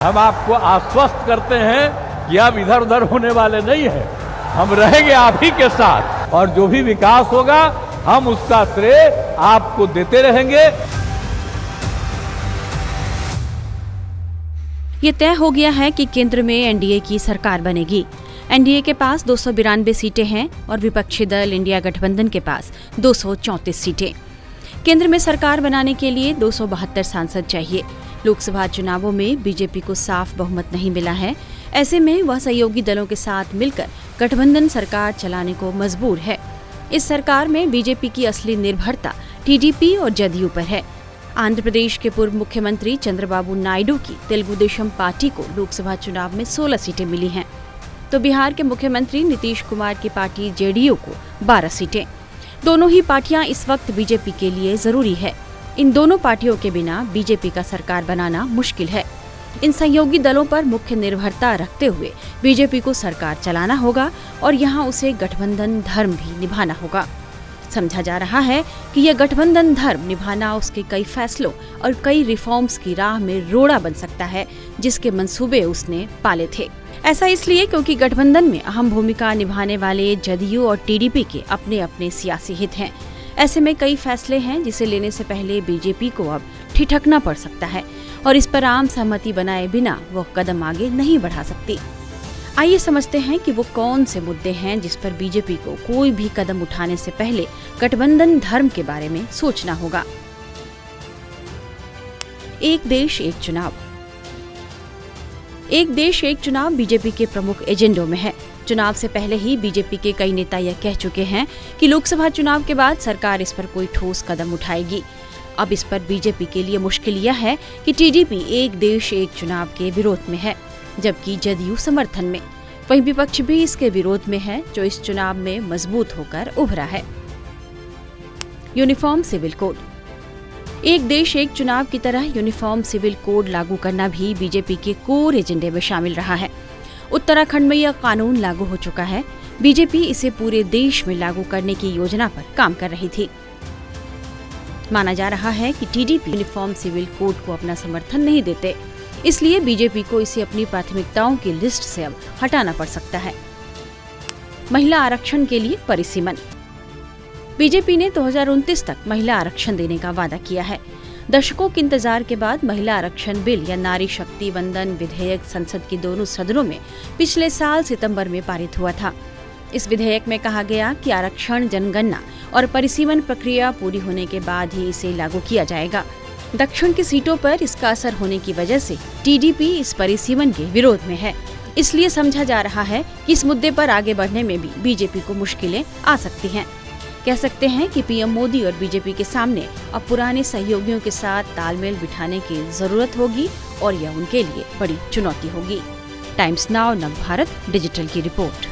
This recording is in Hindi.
हम आपको आश्वस्त करते हैं कि अब इधर उधर होने वाले नहीं है, हम रहेंगे आप ही के साथ और जो भी विकास होगा हम उसका श्रेय आपको देते रहेंगे। ये तय हो गया है कि केंद्र में एनडीए की सरकार बनेगी। एनडीए के पास 292 सीटें हैं और विपक्षी दल इंडिया गठबंधन के पास 234 सीटें। केंद्र में सरकार बनाने के लिए 272 सांसद चाहिए। लोकसभा चुनावों में बीजेपी को साफ बहुमत नहीं मिला है। ऐसे में वह सहयोगी दलों के साथ मिलकर गठबंधन सरकार चलाने को मजबूर है। इस सरकार में बीजेपी की असली निर्भरता टीडीपी और जदयू पर है। आंध्र प्रदेश के पूर्व मुख्यमंत्री चंद्रबाबू नायडू की तेलुगु देशम पार्टी को लोकसभा चुनाव में 16 सीटें मिली हैं, तो बिहार के मुख्यमंत्री नीतीश कुमार की पार्टी जेडीयू को 12 सीटें। दोनों ही पार्टियां इस वक्त बीजेपी के लिए जरूरी है। इन दोनों पार्टियों के बिना बीजेपी का सरकार बनाना मुश्किल है। इन सहयोगी दलों पर मुख्य निर्भरता रखते हुए बीजेपी को सरकार चलाना होगा और यहाँ उसे गठबंधन धर्म भी निभाना होगा। समझा जा रहा है कि यह गठबंधन धर्म निभाना उसके कई फैसलों और कई रिफॉर्म्स की राह में रोड़ा बन सकता है, जिसके मंसूबे उसने पाले थे। ऐसा इसलिए क्योंकि गठबंधन में अहम भूमिका निभाने वाले जदयू और टीडीपी के अपने अपने सियासी हित हैं। ऐसे में कई फैसले हैं जिसे लेने से पहले बीजेपी को अब ठिठकना पड़ सकता है और इस पर आम सहमति बनाए बिना वो कदम आगे नहीं बढ़ा सकती। आइए समझते हैं कि वो कौन से मुद्दे हैं जिस पर बीजेपी को कोई भी कदम उठाने से पहले गठबंधन धर्म के बारे में सोचना होगा। एक देश एक चुनाव। एक देश एक चुनाव बीजेपी के प्रमुख एजेंडों में है। चुनाव से पहले ही बीजेपी के कई नेता यह कह चुके हैं कि लोकसभा चुनाव के बाद सरकार इस पर कोई ठोस कदम उठाएगी। अब इस पर बीजेपी के लिए मुश्किल यह है कि टीडीपी एक देश एक चुनाव के विरोध में है, जबकि जदयू समर्थन में। वहीं विपक्ष भी इसके विरोध में है, जो इस चुनाव में मजबूत होकर उभरा है। Uniform civil code. एक देश एक चुनाव की तरह यूनिफॉर्म सिविल कोड लागू करना भी बीजेपी के कोर एजेंडे में शामिल रहा है। उत्तराखंड में यह कानून लागू हो चुका है। बीजेपी इसे पूरे देश में लागू करने की योजना पर काम कर रही थी। माना जा रहा है कि टीडीपी यूनिफॉर्म सिविल कोड को अपना समर्थन नहीं देते, इसलिए बीजेपी को इसे अपनी प्राथमिकताओं की लिस्ट से अब हटाना पड़ सकता है। महिला आरक्षण के लिए परिसीमन। बीजेपी ने 2029 तक महिला आरक्षण देने का वादा किया है। दशकों के इंतजार के बाद महिला आरक्षण बिल या नारी शक्ति वंदन विधेयक संसद के दोनों सदनों में पिछले साल सितंबर में पारित हुआ था। इस विधेयक में कहा गया कि आरक्षण जनगणना और परिसीमन प्रक्रिया पूरी होने के बाद ही इसे लागू किया जाएगा। दक्षिण की सीटों पर इसका असर होने की वजह से टीडीपी इस परिसीमन के विरोध में है। इसलिए समझा जा रहा है कि इस मुद्दे पर आगे बढ़ने में भी बीजेपी को मुश्किलें आ सकती हैं। कह सकते हैं कि पीएम मोदी और बीजेपी के सामने अब पुराने सहयोगियों के साथ तालमेल बिठाने की जरूरत होगी और यह उनके लिए बड़ी चुनौती होगी। टाइम्स नाउ नव भारत डिजिटल की रिपोर्ट।